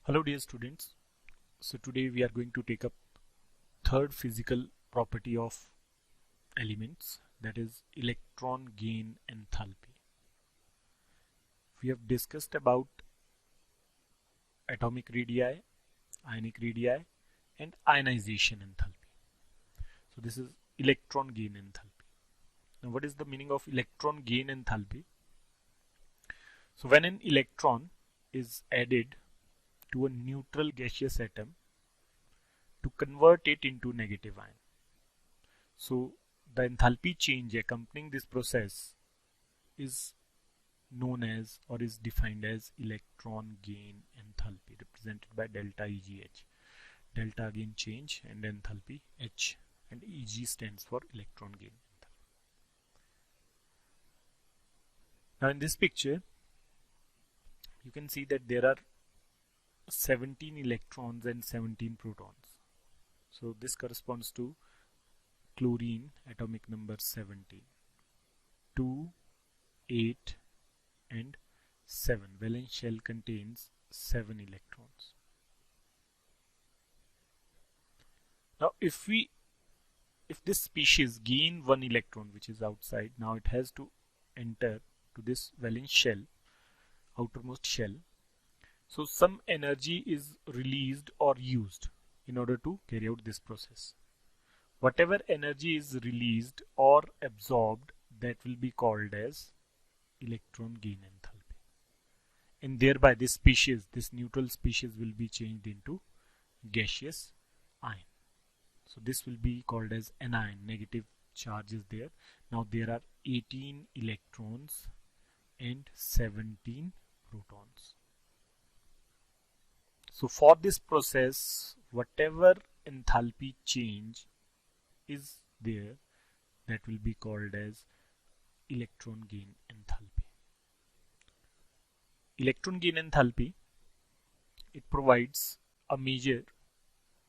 Hello dear students. So today we are going to take up third physical property of elements, that is electron gain enthalpy. We have discussed about atomic radii, ionic radii and ionization enthalpy. So this is electron gain enthalpy. Now what is the meaning of electron gain enthalpy? So when an electron is added to a neutral gaseous atom to convert it into negative ion. So the enthalpy change accompanying this process is known as or is defined as electron gain enthalpy, represented by delta EGH. Delta again change and enthalpy H, and EG stands for electron gain enthalpy. Now in this picture you can see that there are 17 electrons and 17 protons. So this corresponds to chlorine atomic number 17. 2, 8 and 7. Valence shell contains 7 electrons. Now if this species gain 1 electron which is outside, now it has to enter to this valence shell, outermost shell. So some energy is released or used in order to carry out this process. Whatever energy is released or absorbed, that will be called as electron gain enthalpy, and thereby this species, this neutral species, will be changed into gaseous ion. So this will be called as anion. Negative charge is there. Now there are 18 electrons and 17 protons. So for this process, whatever enthalpy change is there, that will be called as electron gain enthalpy. Electron gain enthalpy, it provides a measure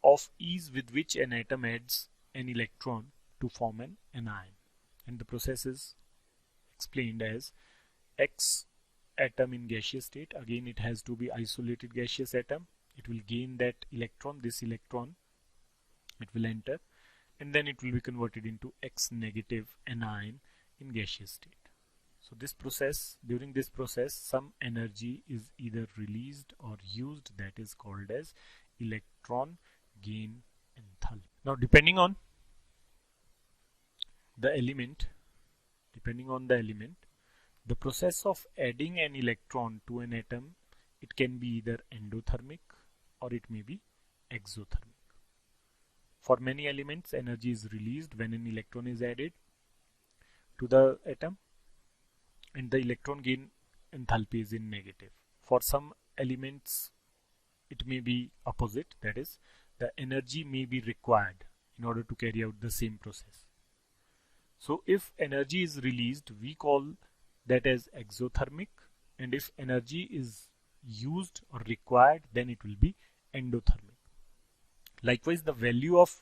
of ease with which an atom adds an electron to form an anion, and the process is explained as X atom in gaseous state. Again it has to be isolated gaseous atom. It will gain that electron, this electron it will enter, and then it will be converted into X negative anion in gaseous state. So this process, during this process, some energy is either released or used, that is called as electron gain enthalpy. Now depending on the element, the process of adding an electron to an atom, it can be either endothermic or it may be exothermic. For many elements, energy is released when an electron is added to the atom, and the electron gain enthalpy is in negative. For some elements it may be opposite, that is the energy may be required in order to carry out the same process. So if energy is released, we call that as exothermic, and if energy is used or required, then it will be endothermic. Likewise, the value of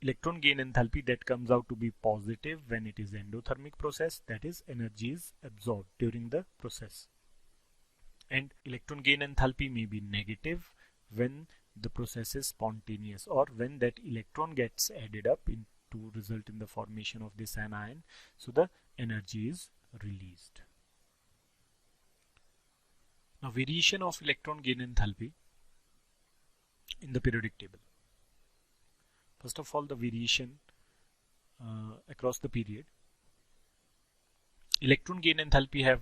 electron gain enthalpy that comes out to be positive when it is endothermic process, that is energy is absorbed during the process, and electron gain enthalpy may be negative when the process is spontaneous, or when that electron gets added up to result in the formation of this anion, so the energy is released. Now variation of electron gain enthalpy in the periodic table. First of all, the variation across the period. Electron gain enthalpy have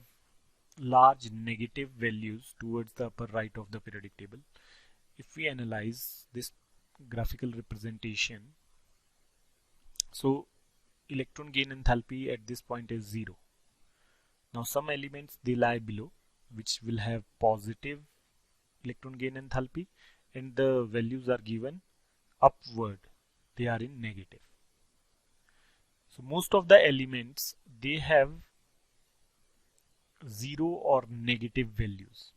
large negative values towards the upper right of the periodic table. If we analyze this graphical representation, so electron gain enthalpy at this point is 0. Now some elements, they lie below, which will have positive electron gain enthalpy, and the values are given upward, they are in negative. So most of the elements, they have 0 or negative values.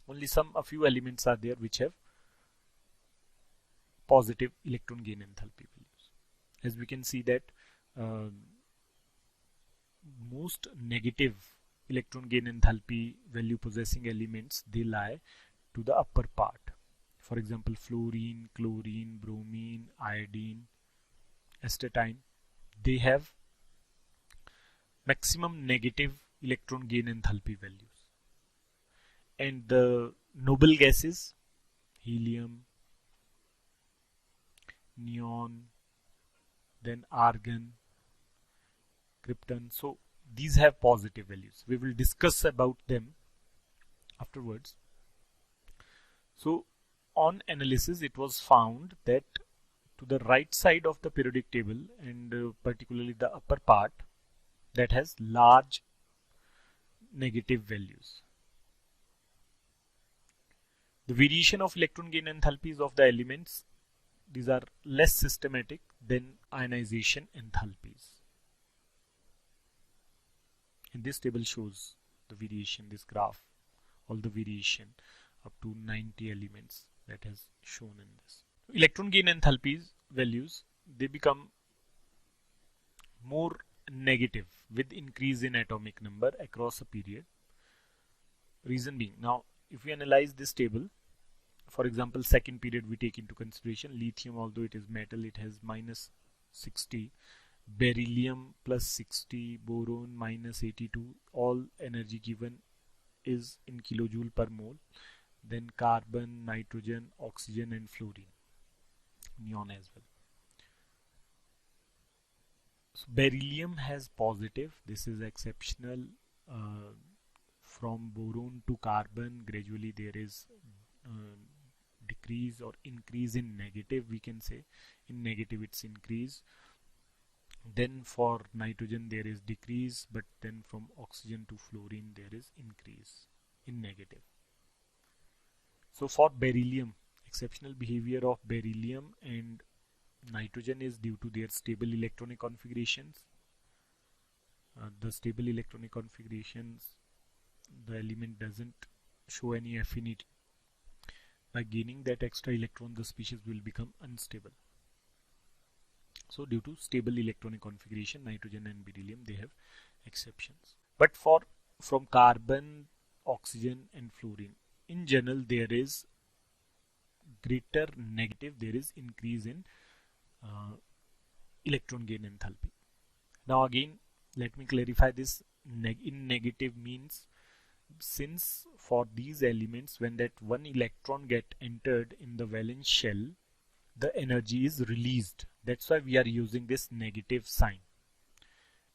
Only a few elements are there which have positive electron gain enthalpy values. As we can see that most negative electron gain enthalpy value possessing elements, they lie to the upper part. For example, fluorine, chlorine, bromine, iodine, astatine, they have maximum negative electron gain enthalpy values. And the noble gases, helium, neon, then argon, krypton, so these have positive values. We will discuss about them afterwards. So on analysis, it was found that to the right side of the periodic table, and particularly the upper part, that has large negative values. The variation of electron gain enthalpies of the elements, these are less systematic than ionization enthalpies. And this table shows the variation, this graph, all the variation up to 90 elements that has shown in this. Electron gain enthalpies values, they become more negative with increase in atomic number across a period. Reason being, now if we analyze this table, for example, second period we take into consideration, lithium, although it is metal, it has minus 60, beryllium plus 60, boron minus 82, all energy given is in kilojoule per mole, then carbon, nitrogen, oxygen and fluorine, neon as well. So beryllium has positive, this is exceptional. From boron to carbon, gradually there is decrease or increase in negative, we can say. In negative it's increase. Then for nitrogen there is decrease, but then from oxygen to fluorine there is increase in negative. So for beryllium, exceptional behavior of beryllium and nitrogen is due to their stable electronic configurations. The stable electronic configurations, the element doesn't show any affinity. By gaining that extra electron, the species will become unstable. So due to stable electronic configuration, nitrogen and beryllium, they have exceptions. But from carbon, oxygen and fluorine, in general there is greater negative, there is increase in electron gain enthalpy. Now again, let me clarify this. In negative means, since for these elements, when that one electron get entered in the valence shell, the energy is released. That's why we are using this negative sign.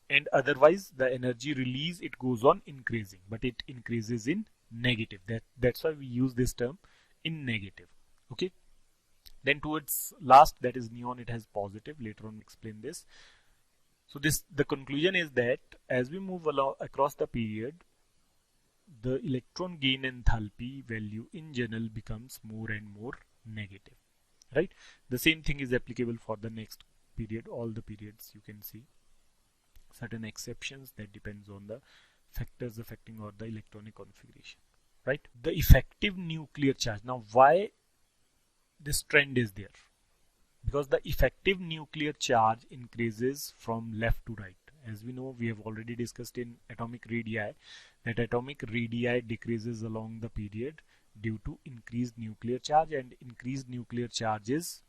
And otherwise the energy release, it goes on increasing, but it increases in negative. That's why we use this term in negative. Okay. Then towards last, that is neon, it has positive. Later on explain this. So the conclusion is that as we move along across the period, the electron gain enthalpy value in general becomes more and more negative, right? The same thing is applicable for the next period. All the periods you can see certain exceptions, that depends on the factors affecting or the electronic configuration, right? The effective nuclear charge. Now why this trend is there? Because the effective nuclear charge increases from left to right. As we know, we have already discussed in atomic radii that atomic radii decreases along the period due to increased nuclear charge, and increased nuclear charge is,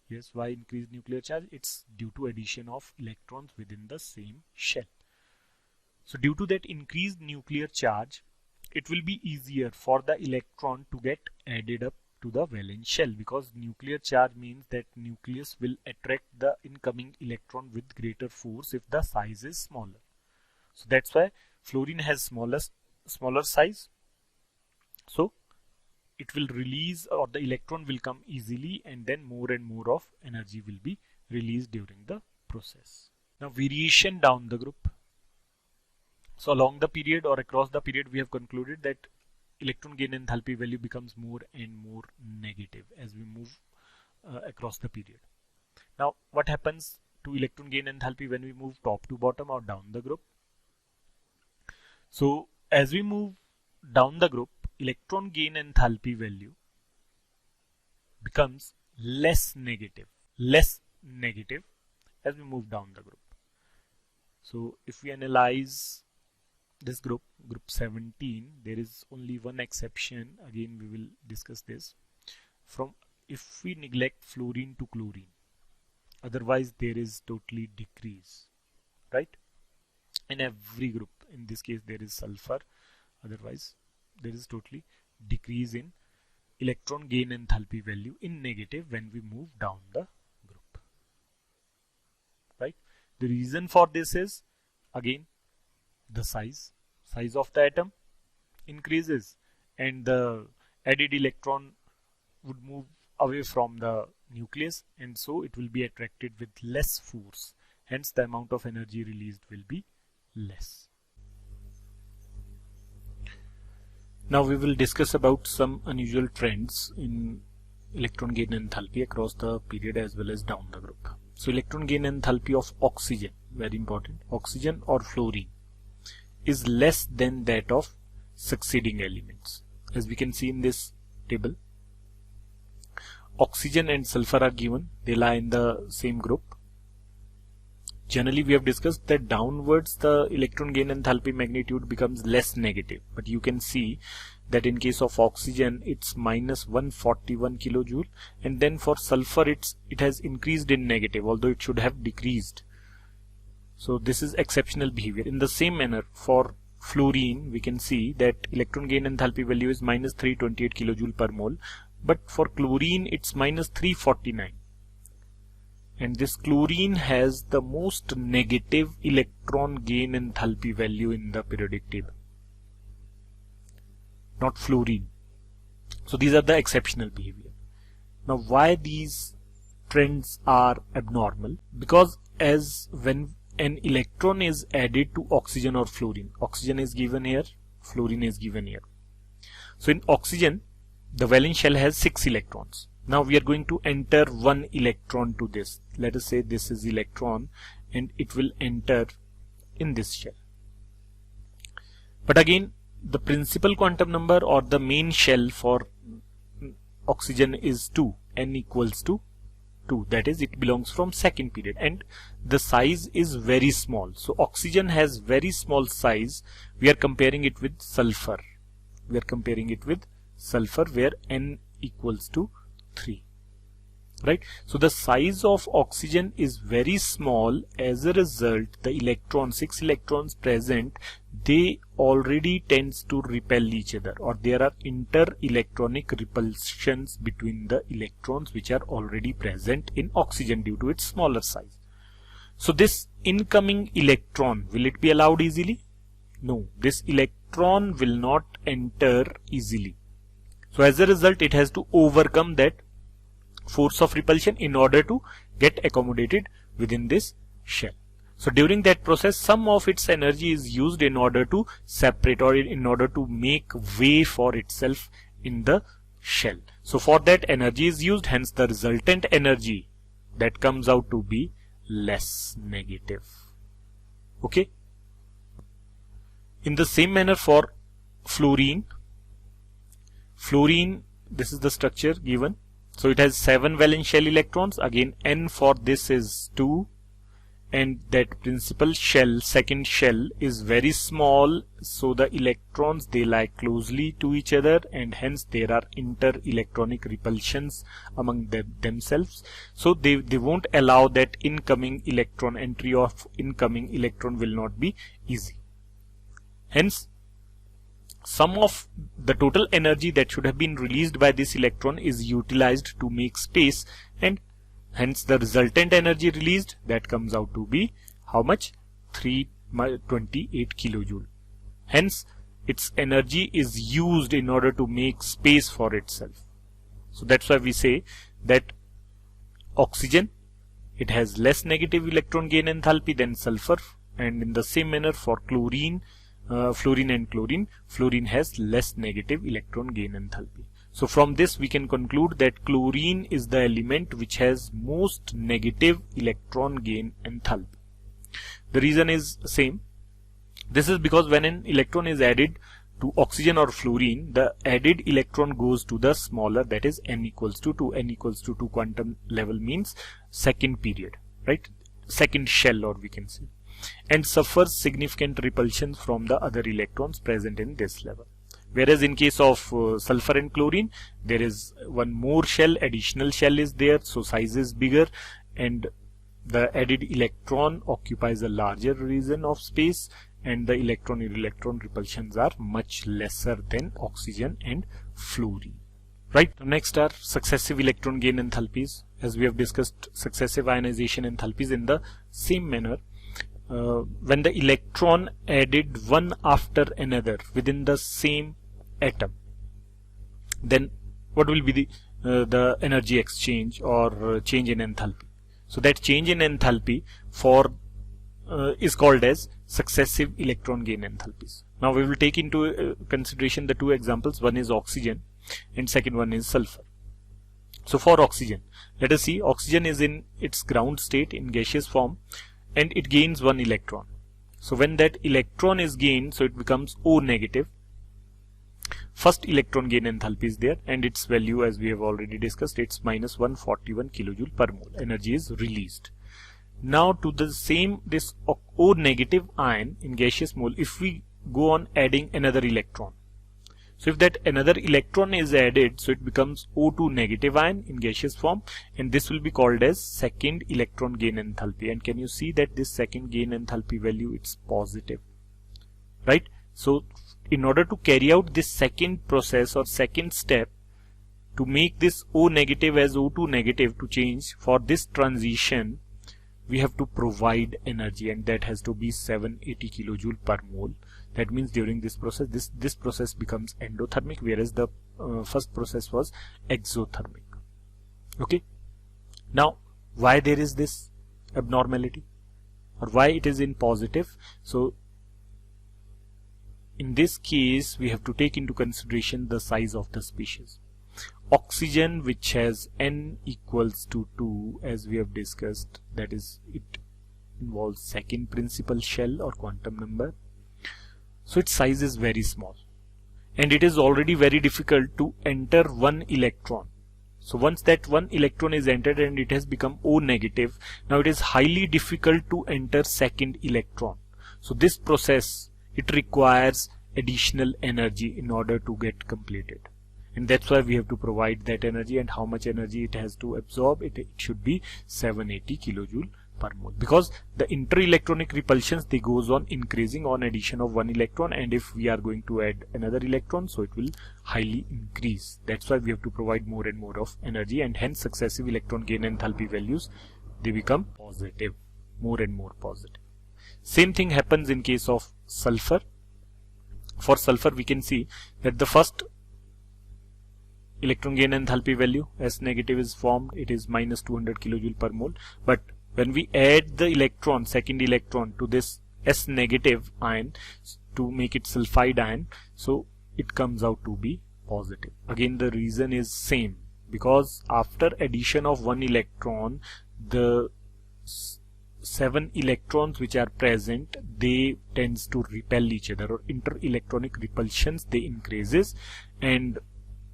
yes, why increased nuclear charge? It's due to addition of electrons within the same shell. So due to that increased nuclear charge, it will be easier for the electron to get added up to the valence shell, because nuclear charge means that nucleus will attract the incoming electron with greater force if the size is smaller. So that's why fluorine has smaller size, so it will release, or the electron will come easily, and then more and more of energy will be released during the process. Now variation down the group. So along the period or across the period, we have concluded that electron gain enthalpy value becomes more and more negative as we move across the period. Now what happens to electron gain enthalpy when we move top to bottom or down the group? So as we move down the group, electron gain enthalpy value becomes less negative as we move down the group. So if we analyze this group 17, there is only one exception. Again we will discuss this. From if we neglect fluorine to chlorine, otherwise there is totally decrease, right? In every group, in this case there is sulfur, otherwise there is totally decrease in electron gain enthalpy value in negative when we move down the group, right? The reason for this is again the size of the atom increases and the added electron would move away from the nucleus, and so it will be attracted with less force, hence the amount of energy released will be less. Now we will discuss about some unusual trends in electron gain enthalpy across the period as well as down the group. So electron gain enthalpy of oxygen, very important, oxygen or fluorine, is less than that of succeeding elements. As we can see in this table, oxygen and sulfur are given, they lie in the same group. Generally we have discussed that downwards the electron gain enthalpy magnitude becomes less negative, but you can see that in case of oxygen it's minus 141 kilojoule, and then for sulfur it has increased in negative, although it should have decreased. So this is exceptional behavior. In the same manner for fluorine we can see that electron gain enthalpy value is minus 328 kilojoule per mole, but for chlorine it's minus 349. And this chlorine has the most negative electron gain enthalpy value in the periodic table, not fluorine. So these are the exceptional behavior. Now why these trends are abnormal? Because as when an electron is added to oxygen or fluorine, oxygen is given here, fluorine is given here. So in oxygen the valence shell has 6 electrons. Now we are going to enter 1 electron to this. Let us say this is electron and it will enter in this shell. But again the principal quantum number or the main shell for oxygen is 2, n equals to 2, that is it belongs from second period, and the size is very small. So oxygen has very small size. We are comparing it with sulfur. We are comparing it with sulfur where n equals to 3, right? So the size of oxygen is very small. As a result, the electrons, 6 electrons present, they already tends to repel each other, or there are inter-electronic repulsions between the electrons which are already present in oxygen due to its smaller size. So this incoming electron, will it be allowed easily? No, this electron will not enter easily. So as a result, it has to overcome that force of repulsion in order to get accommodated within this shell. So during that process, some of its energy is used in order to separate or in order to make way for itself in the shell. So for that energy is used, hence the resultant energy that comes out to be less negative. Okay. In the same manner for fluorine, this is the structure given. So it has 7 valence shell electrons. Again, n for this is 2, and that principal shell, second shell, is very small. So the electrons, they lie closely to each other, and hence there are inter-electronic repulsions among themselves. So they won't allow that incoming electron, entry of incoming electron will not be easy. Hence, some of the total energy that should have been released by this electron is utilized to make space, and hence the resultant energy released, that comes out to be how much? 328 kilojoule. Hence its energy is used in order to make space for itself. So that's why we say that oxygen, it has less negative electron gain enthalpy than sulfur, and in the same manner for chlorine, fluorine and chlorine, fluorine has less negative electron gain enthalpy. So from this we can conclude that chlorine is the element which has most negative electron gain enthalpy. The reason is same. This is because when an electron is added to oxygen or fluorine, the added electron goes to the smaller, that is n equals to 2. N equals to 2 quantum level means second period, right? Second shell, or we can say. and suffers significant repulsion from the other electrons present in this level. Whereas in case of sulfur and chlorine, there is one more shell, additional shell is there, so size is bigger, and the added electron occupies a larger region of space, and the electron-electron repulsions are much lesser than oxygen and fluorine. Right. Next are successive electron gain enthalpies. As we have discussed successive ionization enthalpies in the same manner, when the electron added one after another within the same atom, then what will be the energy exchange or change in enthalpy? So that change in enthalpy for is called as successive electron gain enthalpies. Now we will take into consideration the two examples. One is oxygen and second one is sulfur. So for oxygen, let us see, oxygen is in its ground state in gaseous form and it gains one electron. So when that electron is gained, so it becomes O negative. First electron gain enthalpy is there and its value, as we have already discussed, it's minus 141 kilojoule per mole. Energy is released. Now to the same, this O negative ion in gaseous mole, if we go on adding another electron, so if that another electron is added, so it becomes O2 negative ion in gaseous form, and this will be called as second electron gain enthalpy. And can you see that this second gain enthalpy value, it's positive, right? So in order to carry out this second process or second step, to make this O negative as O2 negative to change, for this transition we have to provide energy, and that has to be 780 kilojoule per mole. That means during this process, this process becomes endothermic, whereas the first process was exothermic. Okay. Now, why there is this abnormality, or why it is in positive? So in this case, we have to take into consideration the size of the species. Oxygen, which has N equals to 2, as we have discussed, that is, it involves second principal shell or quantum number. So its size is very small, and it is already very difficult to enter one electron. So once that one electron is entered and it has become O negative, now it is highly difficult to enter second electron. So this process, it requires additional energy in order to get completed. And that's why we have to provide that energy, and how much energy it has to absorb. It should be 780 kilojoule per mole, because the inter-electronic repulsions, they goes on increasing on addition of one electron, and if we are going to add another electron, so it will highly increase. That's why we have to provide more and more of energy, and hence successive electron gain enthalpy values, they become positive, more and more positive. Same thing happens in case of sulfur. For sulfur, we can see that the first electron gain enthalpy value, S negative, is formed. It is minus 200 kilojoule per mole. But when we add the electron, second electron, to this S negative ion to make it sulfide ion, so it comes out to be positive. Again, the reason is same, because after addition of one electron, the 7 electrons which are present, they tends to repel each other, or inter-electronic repulsions, they increases, and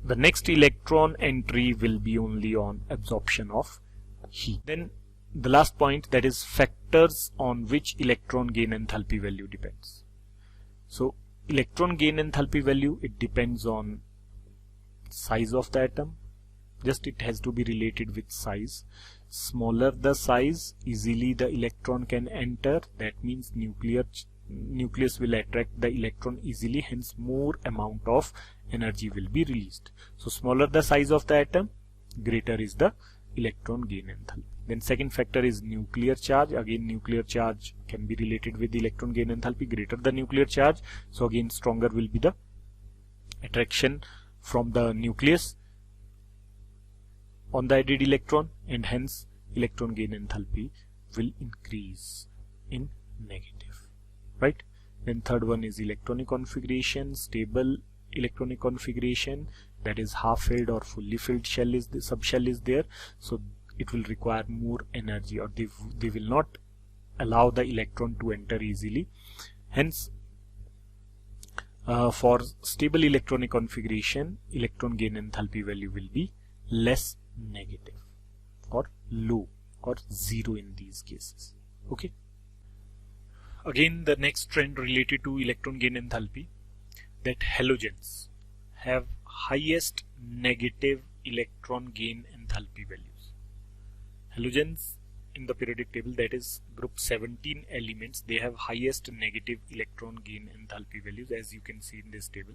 the next electron entry will be only on absorption of heat. Then the last point, that is factors on which electron gain enthalpy value depends. So electron gain enthalpy value, it depends on size of the atom. Just it has to be related with size. Smaller the size, easily the electron can enter. That means nucleus will attract the electron easily, hence more amount of energy will be released. So smaller the size of the atom, greater is the electron gain enthalpy. Then second factor is nuclear charge. Again, nuclear charge can be related with the electron gain enthalpy. Greater the nuclear charge, so again stronger will be the attraction from the nucleus on the added electron, and hence electron gain enthalpy will increase in negative, right? Then third one is electronic configuration. Stable electronic configuration, that is half-filled or fully filled shell is the subshell is there, so it will require more energy, or they will not allow the electron to enter easily. Hence for stable electronic configuration, electron gain enthalpy value will be less negative or low or zero in these cases. Okay. Again, the next trend related to electron gain enthalpy, that halogens have highest negative electron gain enthalpy values. Halogens in the periodic table, that is group 17 elements, they have highest negative electron gain enthalpy values, as you can see in this table.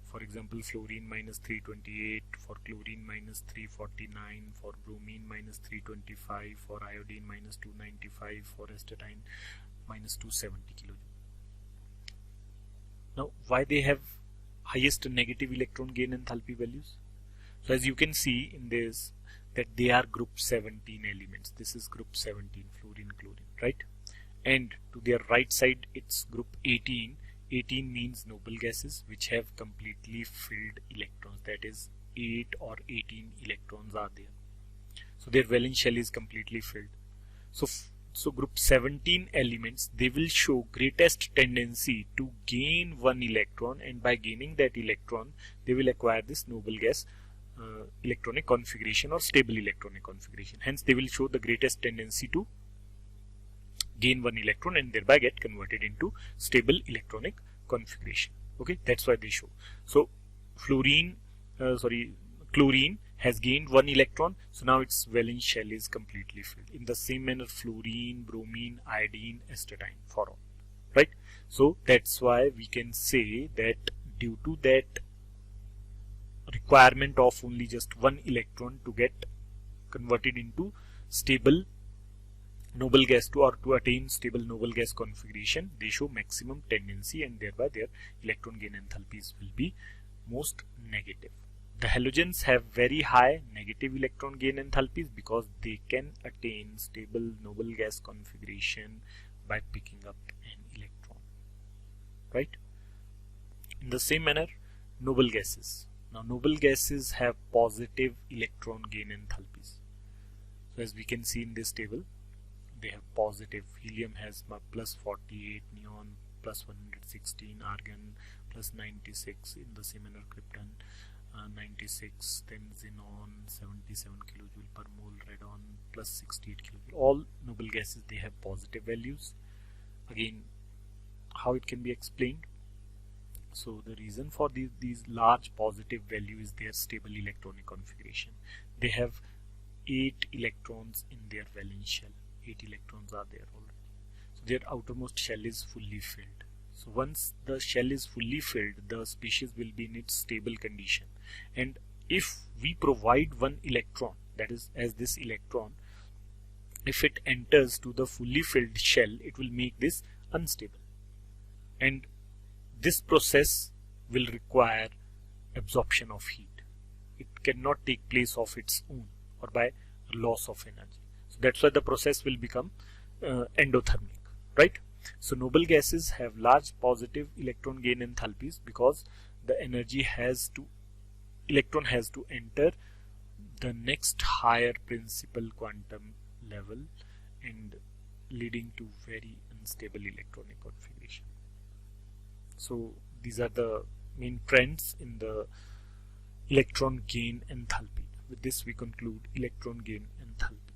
For example, fluorine minus 328, for chlorine minus 349, for bromine minus 325, for iodine minus 295, for astatine minus 270 kilojoule. Now, why they have highest negative electron gain enthalpy values? So as you can see in this, that they are group 17 elements. This is group 17, fluorine, chlorine, right? And to their right side, it's group 18. 18 means noble gases which have completely filled electrons, that is 8 or 18 electrons are there. So their valence shell is completely filled. So group 17 elements, they will show greatest tendency to gain one electron, and by gaining that electron they will acquire this noble gas electronic configuration or stable electronic configuration. Hence they will show the greatest tendency to gain one electron and thereby get converted into stable electronic configuration. Okay, that's why they show. So chlorine has gained one electron, so now its valence shell is completely filled. In the same manner, fluorine, bromine, iodine, astatine, for all, right? So that's why we can say that due to that requirement of only just one electron to get converted into stable noble gas to attain stable noble gas configuration, they show maximum tendency, and thereby their electron gain enthalpies will be most negative. The halogens have very high negative electron gain enthalpies because they can attain stable noble gas configuration by picking up an electron, right? In the same manner, noble gases. Now noble gases have positive electron gain enthalpies. So as we can see in this table, they have positive. Helium has plus 48, neon plus 116, argon plus 96, in the same manner krypton 96, then xenon 77 kilojoule per mole, radon plus 68 kilojoule. All noble gases, they have positive values. Again, how it can be explained? So the reason for these large positive value is their stable electronic configuration. They have 8 electrons in their valence shell. 8 electrons are there already. So their outermost shell is fully filled. So once the shell is fully filled, the species will be in its stable condition. And if we provide one electron, that is as this electron, if it enters to the fully filled shell, it will make this unstable. And this process will require absorption of heat. It cannot take place of its own or by loss of energy. So that's why the process will become endothermic, right? So noble gases have large positive electron gain enthalpies because the electron has to enter the next higher principal quantum level and leading to very unstable electronic configuration. So these are the main trends in the electron gain enthalpy. With this we conclude electron gain enthalpy.